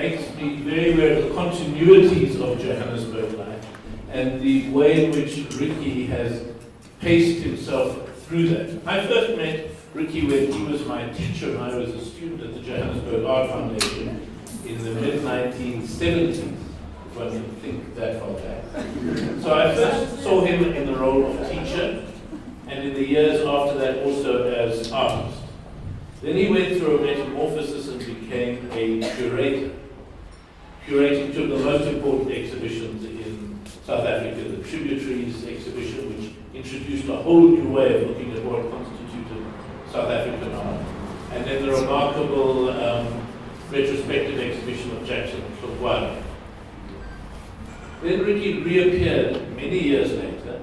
makes me very aware of the continuities of Johannesburg life and the way in which Ricky has paced himself through that. I first met Ricky when he was my teacher and I was a student at the Johannesburg Art Foundation in the mid-1970s, if I can think that far back. So I first saw him in the role of teacher, and in the years after that also as artist. Then he went through a metamorphosis and became a curator, curating two of the most important exhibitions in South Africa, the Tributaries exhibition, which introduced a whole new way of looking at what constituted South African art, and then the remarkable retrospective exhibition of Jackson Hlongwane. Then Ricky reappeared many years later,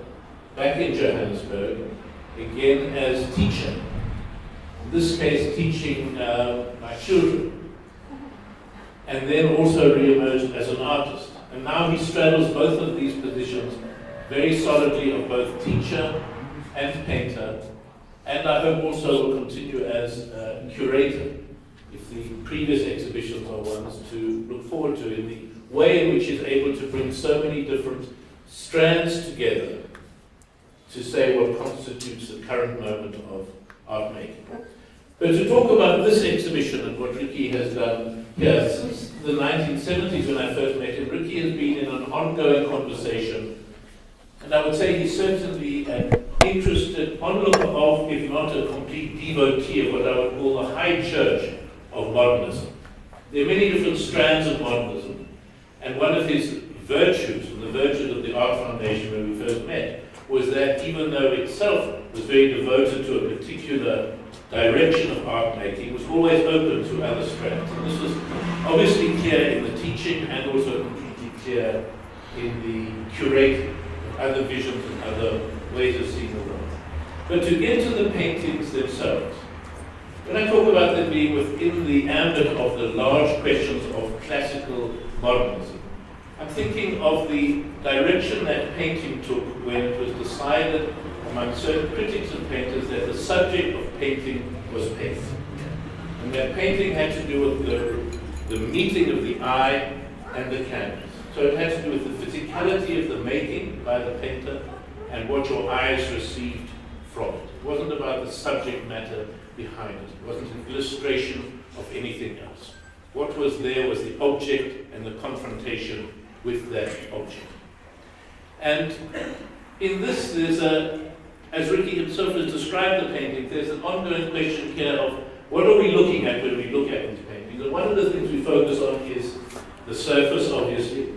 back in Johannesburg, again as teacher. In this case, teaching my children, and then also re-emerged as an artist. And now he straddles both of these positions very solidly of both teacher and painter, and I hope also will continue as curator, if the previous exhibitions are ones to look forward to, in the way in which he's able to bring so many different strands together to say what constitutes the current moment of art making. But to talk about this exhibition and what Ricky has done here, since the 1970s when I first met him, Ricky has been in an ongoing conversation, and I would say he's certainly an interested onlooker of, if not a complete devotee of what I would call the high church of modernism. There are many different strands of modernism, and one of his virtues, and the virtues of the Art Foundation when we first met, was that even though itself was very devoted to a particular direction of art making, was always open to other strands. And this was obviously clear in the teaching and also completely clear in the curating of other visions and other ways of seeing the world. But to get to the paintings themselves, when I talk about them being within the ambit of the large questions of classical modernism, I'm thinking of the direction that painting took when it was decided among certain critics and painters that the subject of painting was paint. And that painting had to do with the meeting of the eye and the canvas. So it had to do with the physicality of the making by the painter and what your eyes received from it. It wasn't about the subject matter behind it. It wasn't an illustration of anything else. What was there was the object and the confrontation with that object. And in this, there's as Ricky himself has described the painting, there's an ongoing question here of what are we looking at when we look at these paintings? And one of the things we focus on is the surface, obviously.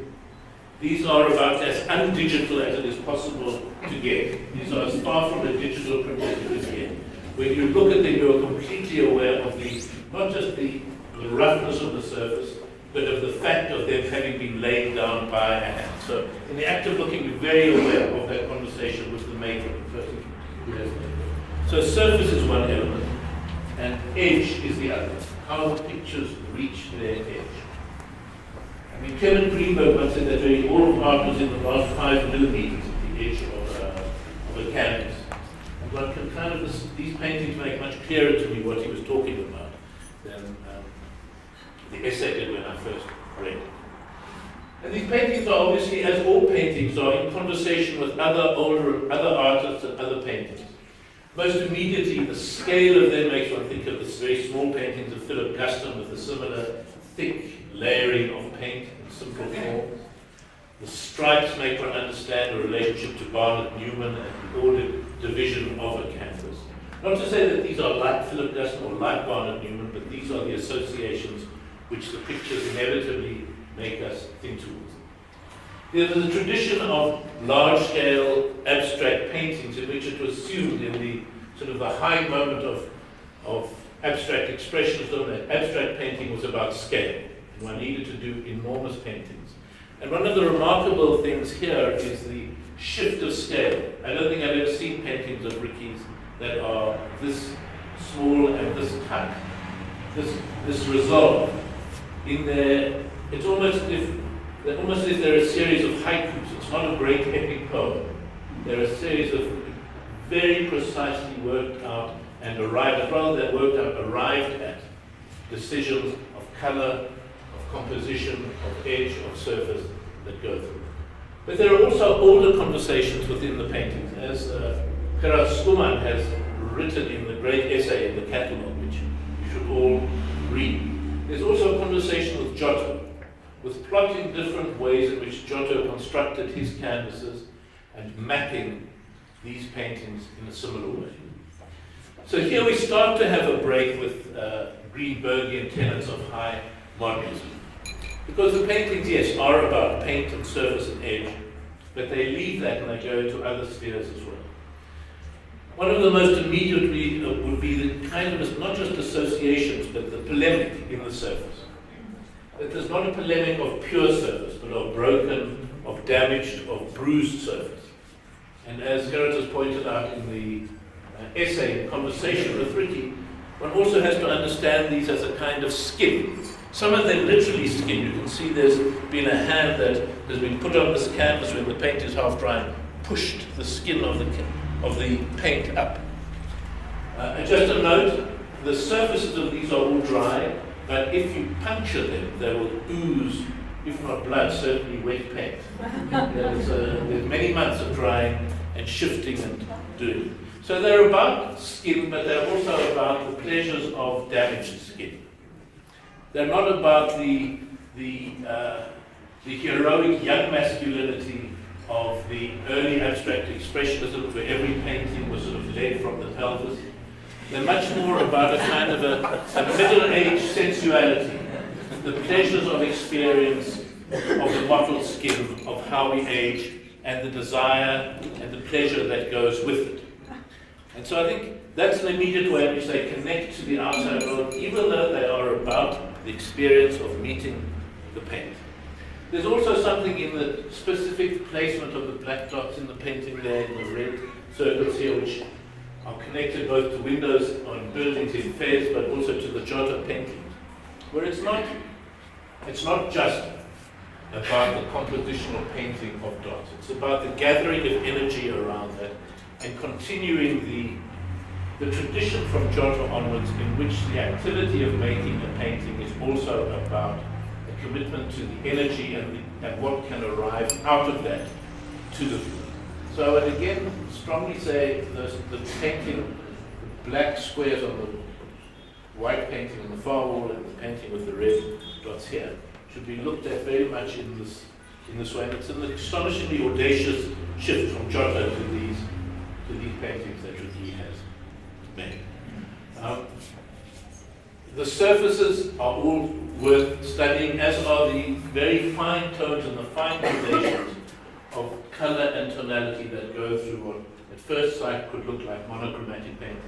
These are about as undigital as it is possible to get. These are as far from a digital print as you can get. When you look at them, you are completely aware of not just the roughness of the surface, but of the fact of them having been laid down by a hand. So in the act of looking, you're very aware of that conversation with the maker, the person who has made it. So surface is one element, and edge is the other. How pictures reach their edge. I mean, Kevin Greenberg once said that really all of art was in the last 5 millimeters of the edge of a canvas. And one can kind of, these paintings make much clearer to me what he was talking about than the essay did when I first read it. And these paintings are obviously, as all paintings are, in conversation with other artists and other painters. Most immediately, the scale of them makes one think of this very small paintings of Philip Guston with a similar thick layering of paint in simple forms. The stripes make one understand a relationship to Barnett Newman and the ordered division of a canvas. Not to say that these are like Philip Guston or like Barnett Newman, but these are the associations which the pictures inevitably make us think towards. There's a tradition of large-scale abstract paintings in which it was assumed in the sort of the high moment of abstract expressionism that abstract painting was about scale, and one needed to do enormous paintings. And one of the remarkable things here is the shift of scale. I don't think I've ever seen paintings of Ricky's that are this small and this tight, this resolve. In there, it's almost as if they're a series of haikus. It's not a great epic poem. They're a series of very precisely worked out and arrived at decisions of color, of composition, of edge, of surface that go through. But there are also older conversations within the paintings, as Gerard Schumann has written in the great essay in the catalogue, which you should all read. There's also a conversation with Giotto, with plotting different ways in which Giotto constructed his canvases and mapping these paintings in a similar way. So here we start to have a break with Greenbergian tenets of high modernism. Because the paintings, yes, are about paint and surface and edge, but they leave that and they go into other spheres as well. One of the most immediate would be the kind of, not just associations, but the polemic in the surface. That there's not a polemic of pure surface, but of broken, of damaged, of bruised surface. And as Gerard has pointed out in the essay in Conversation with Ricky, one also has to understand these as a kind of skin. Some of them literally skin. You can see there's been a hand that has been put on this canvas when the paint is half dry and pushed the skin of the paint up. And just a note, the surfaces of these are all dry, but if you puncture them, they will ooze, if not blood, certainly wet paint. There's many months of drying and shifting and doing. So they're about skin, but they're also about the pleasures of damaged skin. They're not about the heroic young masculinity of the early abstract expressionism, where every painting was sort of led from the pelvis. They're much more about a kind of a middle-aged sensuality, the pleasures of experience, of the mottled skin, of how we age, and the desire and the pleasure that goes with it. And so I think that's an immediate way in which they connect to the outside world, even though they are about the experience of meeting the paint. There's also something in the specific placement of the black dots in the painting there, in the red circles here, which are connected both to windows on buildings in Fez, but also to the Giotto paintings, where it's not just about the compositional painting of dots. It's about the gathering of energy around that and continuing the tradition from Giotto onwards, in which the activity of making a painting is also about a commitment to the energy and what can arrive out of that to the viewer. So I would again strongly say the painting, the black squares on the white painting on the far wall and the painting with the red dots here should be looked at very much in this way. And it's an astonishingly audacious shift from Giotto to these paintings that Ricky has made. The surfaces are all worth studying, as are the very fine tones and the fine gradations of color and tonality that go through what at first sight could look like monochromatic paintings.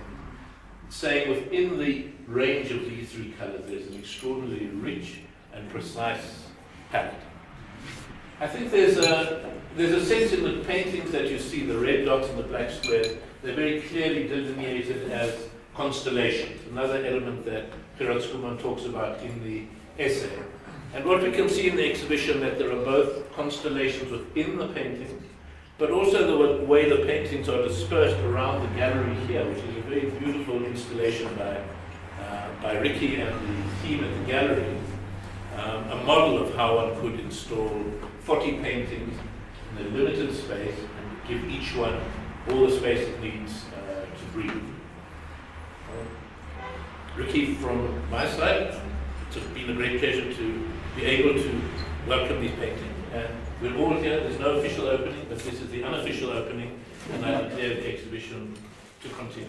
Saying within the range of these three colors there's an extraordinarily rich and precise palette. I think there's a sense in the paintings that you see, the red dots and the black squares, they're very clearly delineated as constellations, another element that Gerard Schumann talks about in the essay. And what we can see in the exhibition, that there are both constellations within the paintings, but also the way the paintings are dispersed around the gallery here, which is a very beautiful installation by Ricky and the team at the gallery, a model of how one could install 40 paintings in a limited space and give each one all the space it needs to breathe. Ricky, from my side, it's been a great pleasure to be able to welcome these paintings. And we're all here, there's no official opening, but this is the unofficial opening, and I declare the exhibition to continue.